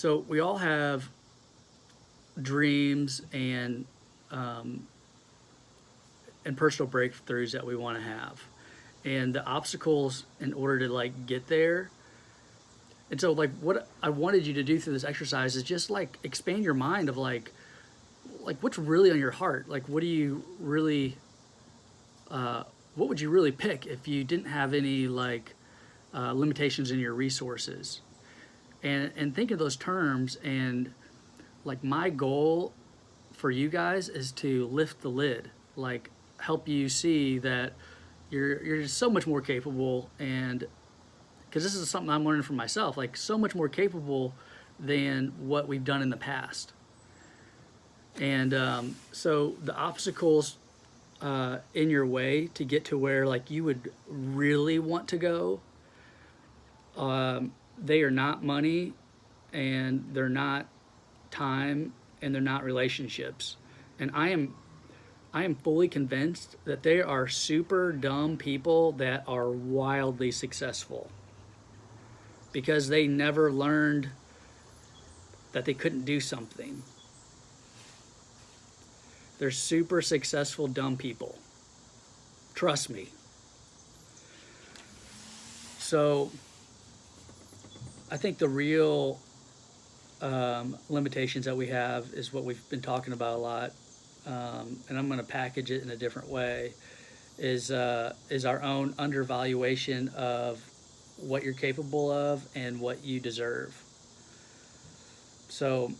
So we all have dreams um, and personal breakthroughs that we want to have, and the obstacles in order to like get there. And so, like, what I wanted you to do through this exercise is just like expand your mind of like what's really on your heart. Like, what do you really, what would you really pick if you didn't have any limitations in your resources? And think of those terms. And like my goal for you guys is to lift the lid, like help you see that you're so much more capable. And because this is something I'm learning from myself, like so much more capable than what we've done in the past. And so the obstacles in your way to get to where like you would really want to go, they are not money, and they're not time, and they're not relationships. And I am fully convinced that there are super dumb people that are wildly successful because they never learned that they couldn't do something. They're super successful dumb people. Trust me. So I think the real limitations that we have is what we've been talking about a lot, and I'm going to package it in a different way. Is our own undervaluation of what you're capable of and what you deserve. So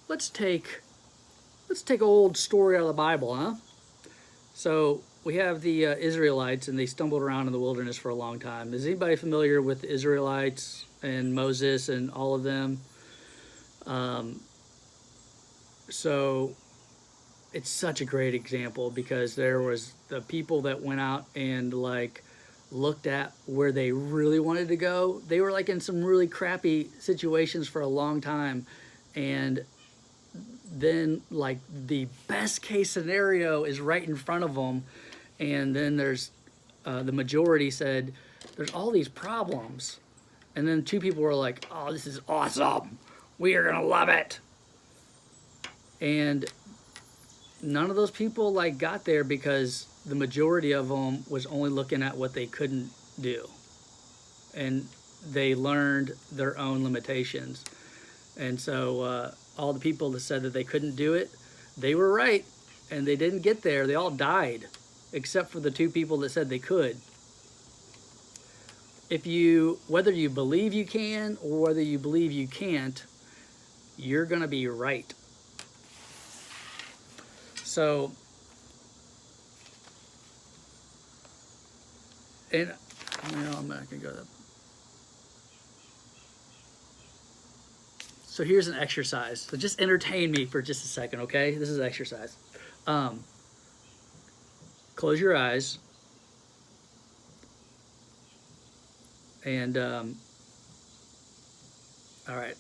let's take an old story out of the Bible, huh? So we have the Israelites, and they stumbled around in the wilderness for a long time. Is anybody familiar with the Israelites and Moses and all of them? Um, so it's such a great example because there was the people that went out and like looked at where they really wanted to go. They were like in some really crappy situations for a long time, and then like the best case scenario is right in front of them, and then there's the majority said there's all these problems, and then two people were like, oh, this is awesome, we are gonna love it. And none of those people like got there because the majority of them was only looking at what they couldn't do, and they learned their own limitations. And so all the people that said that they couldn't do it, they were right, and they didn't get there. They all died, except for the two people that said they could. Whether you believe you can or whether you believe you can't, you're gonna be right. So, and I'm not gonna go to that. So here's an exercise. So just entertain me for just a second, okay? This is an exercise. Um, Close your eyes, and all right.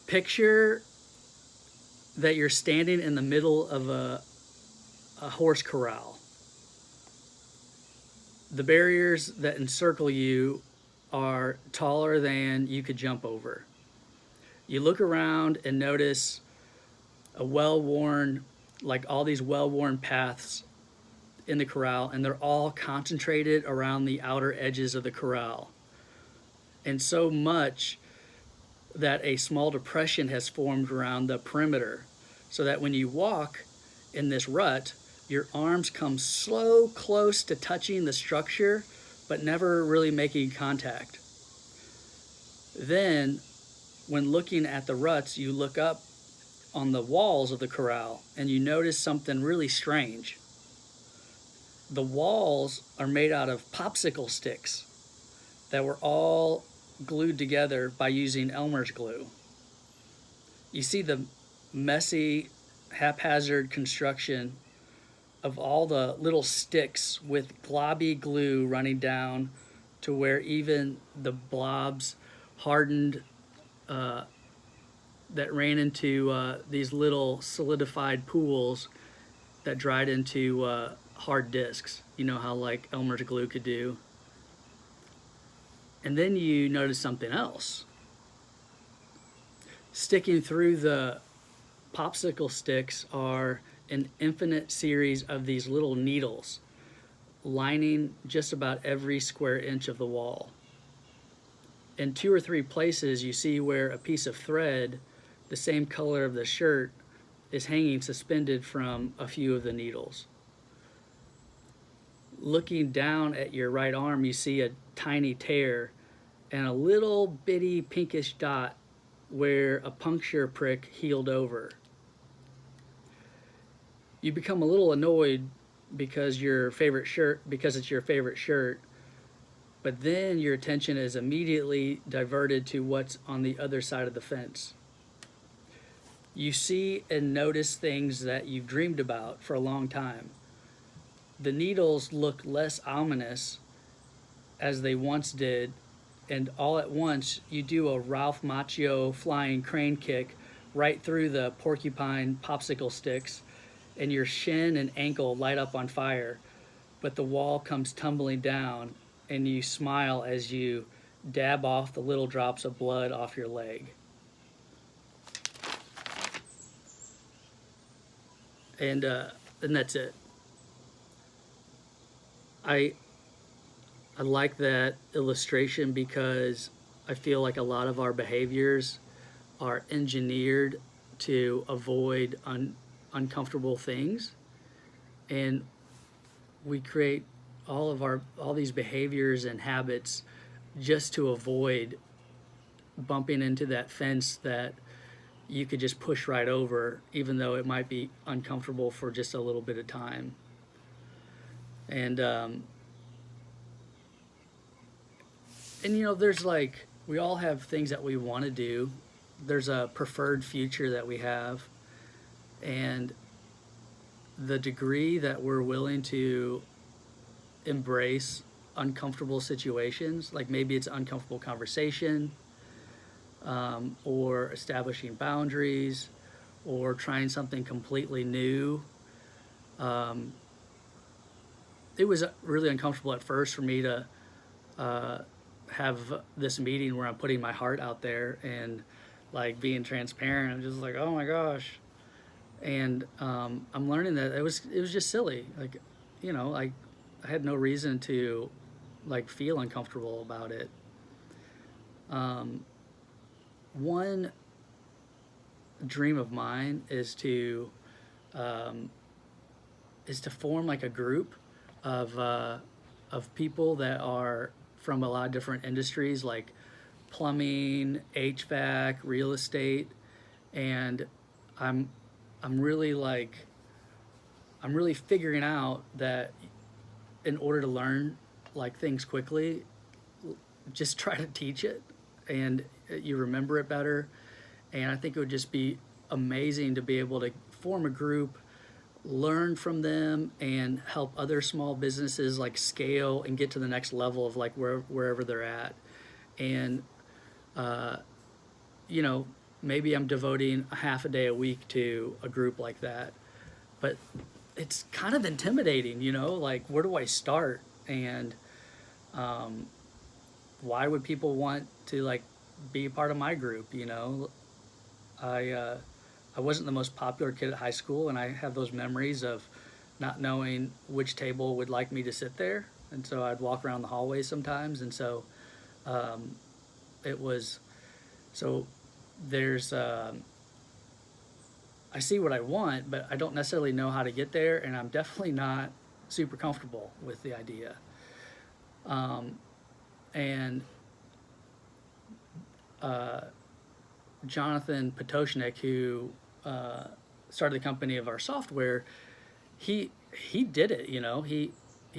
Picture that you're standing in the middle of a horse corral. The barriers that encircle you are taller than you could jump over. You look around and notice a well-worn, like all these well-worn paths in the corral, and they're all concentrated around the outer edges of the corral. And so much that a small depression has formed around the perimeter, so that when you walk in this rut, your arms come so close to touching the structure, but never really making contact. Then, when looking at the ruts, you look up on the walls of the corral and you notice something really strange. The walls are made out of popsicle sticks that were all glued together by using Elmer's glue. You see the messy, haphazard construction of all the little sticks with globby glue running down to where even the blobs hardened, that ran into these little solidified pools that dried into hard discs. You know how like Elmer's glue could do. And then you notice something else. Sticking through the popsicle sticks are an infinite series of these little needles lining just about every square inch of the wall. In 2 or 3 places, you see where a piece of thread, the same color of the shirt, is hanging suspended from a few of the needles. Looking down at your right arm, you see a tiny tear and a little bitty pinkish dot where a puncture prick healed over. You become a little annoyed because it's your favorite shirt, but then your attention is immediately diverted to what's on the other side of the fence. You see and notice things that you've dreamed about for a long time. The needles look less ominous as they once did, and all at once you do a Ralph Macchio flying crane kick right through the porcupine popsicle sticks, and your shin and ankle light up on fire, but the wall comes tumbling down, and you smile as you dab off the little drops of blood off your leg. And that's it. I like that illustration because I feel like a lot of our behaviors are engineered to avoid uncomfortable things, and we create all these behaviors and habits just to avoid bumping into that fence that you could just push right over, even though it might be uncomfortable for just a little bit of time. And there's like, we all have things that we want to do. There's a preferred future that we have, and the degree that we're willing to embrace uncomfortable situations, like maybe it's an uncomfortable conversation, or establishing boundaries, or trying something completely new. It was really uncomfortable at first for me to have this meeting where I'm putting my heart out there and like being transparent. I'm just like, oh my gosh. And I'm learning that it was just silly. Like, I had no reason to like feel uncomfortable about it. One dream of mine is to form like a group of people that are from a lot of different industries, like plumbing, HVAC, real estate, and I'm really figuring out that in order to learn like things quickly, just try to teach it, and you remember it better. And I think it would just be amazing to be able to form a group, learn from them, and help other small businesses like scale and get to the next level of like wherever they're at. And maybe I'm devoting a half a day a week to a group like that, but it's kind of intimidating, like where do I start? And why would people want to like be a part of my group? I wasn't the most popular kid at high school, and I have those memories of not knowing which table would like me to sit there, and so I'd walk around the hallways sometimes. And so it was so there's I see what I want, but I don't necessarily know how to get there, and I'm definitely not super comfortable with the idea. And Jonathan Potoshnik, who started the company of our software, he did it. He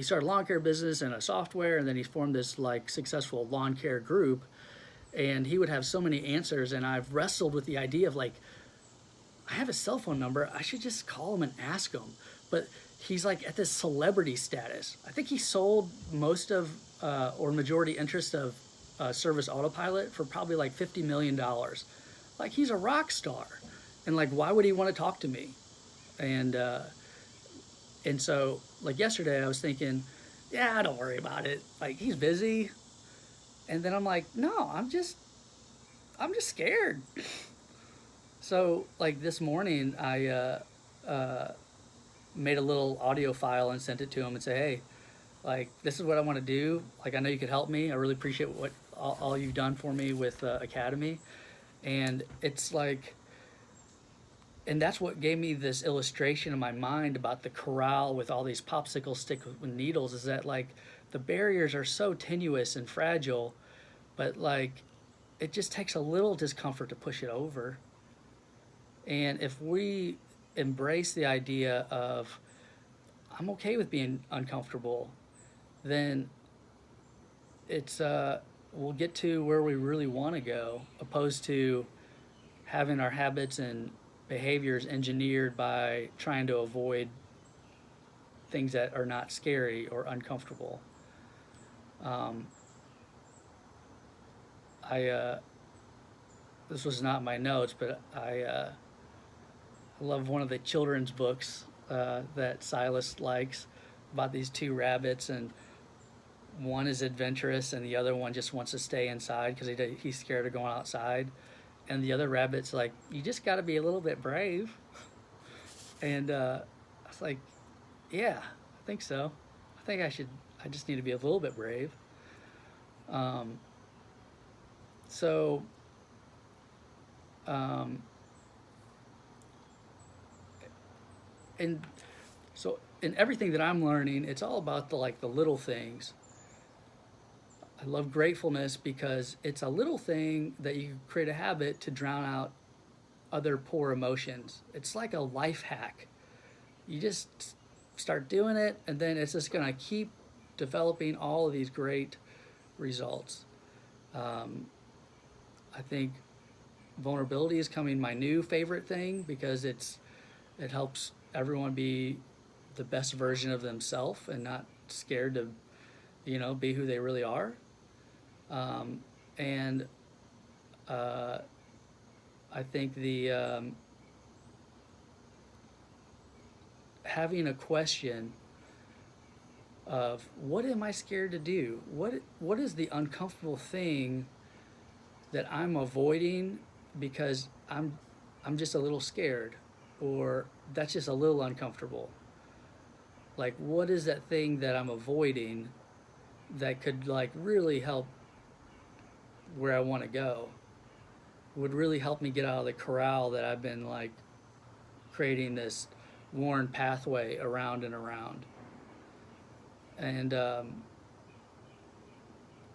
started a lawn care business and a software, and then he formed this like successful lawn care group. And he would have so many answers, and I've wrestled with the idea of like, I have his cell phone number, I should just call him and ask him. But he's like at this celebrity status. I think he sold most of or majority interest of Service Autopilot for probably like $50 million. Like, he's a rock star, and like, why would he want to talk to me? And so like yesterday I was thinking, yeah, don't worry about it, like he's busy. And then I'm like, no, I'm just scared. So like this morning, I made a little audio file and sent it to him and say, hey, like this is what I want to do. Like I know you could help me. I really appreciate what all you've done for me with Academy. And it's like, and that's what gave me this illustration in my mind about the corral with all these popsicle stick with needles, is that like the barriers are so tenuous and fragile, but like it just takes a little discomfort to push it over. And if we embrace the idea of I'm okay with being uncomfortable, then it's we'll get to where we really want to go, opposed to having our habits and behaviors engineered by trying to avoid things that are not scary or uncomfortable. Um, I This was not my notes, but I love one of the children's books that Silas likes about these two rabbits, and one is adventurous and the other one just wants to stay inside because he's scared of going outside. And the other rabbit's like, you just got to be a little bit brave. And I was like, yeah, I think so. I just need to be a little bit brave. Um, so, um, and so in everything that I'm learning, it's all about the little things. I love gratefulness because it's a little thing that you create a habit to drown out other poor emotions. It's like a life hack. You just start doing it, and then it's just going to keep developing all of these great results. Um, I think vulnerability is coming my new favorite thing because it helps everyone be the best version of themselves and not scared to be who they really are. And uh, I think the having a question of what am I scared to do? What is the uncomfortable thing that I'm avoiding because I'm just a little scared, or that's just a little uncomfortable. Like what is that thing that I'm avoiding that could like really help where I want to go? Would really help me get out of the corral that I've been like creating this worn pathway around and around. And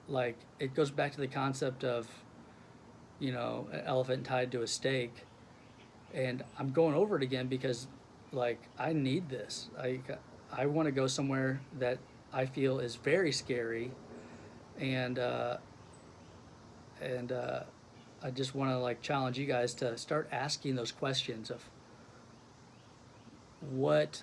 like it goes back to the concept of an elephant tied to a stake, and I'm going over it again because like I need this. I want to go somewhere that I feel is very scary, and and I just want to like challenge you guys to start asking those questions of what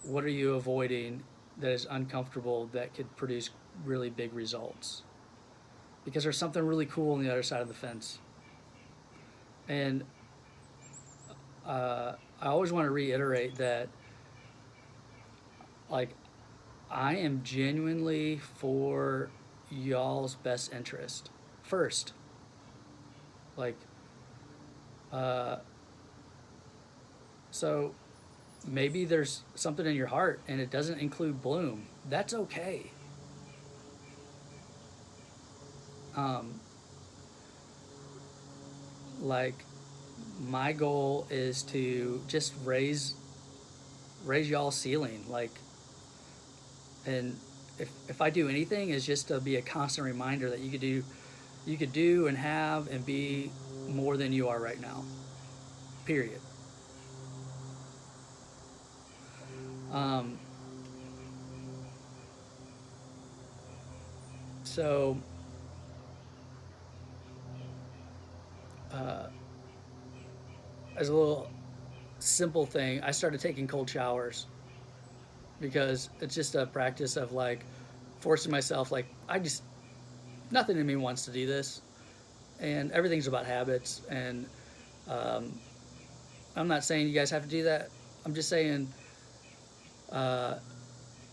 what are you avoiding that is uncomfortable that could produce really big results, because there's something really cool on the other side of the fence. And I always want to reiterate that like I am genuinely for y'all's best interest first. Like, uh, so maybe there's something in your heart and it doesn't include bloom. That's okay. Um, like, my goal is to just raise y'all's ceiling. Like, and if I do anything, is just to be a constant reminder that you could do and have and be more than you are right now. Period. Um, so uh, as a little simple thing, I started taking cold showers because it's just a practice of like forcing myself. Like I just nothing in me wants to do this, and everything's about habits. And um, I'm not saying you guys have to do that. I'm just saying uh,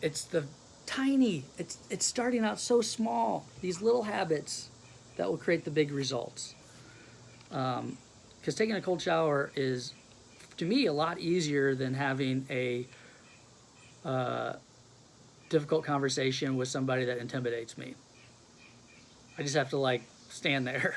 it's the tiny. It's starting out so small. These little habits that will create the big results. Because taking a cold shower is, to me, a lot easier than having a difficult conversation with somebody that intimidates me. I just have to like stand there.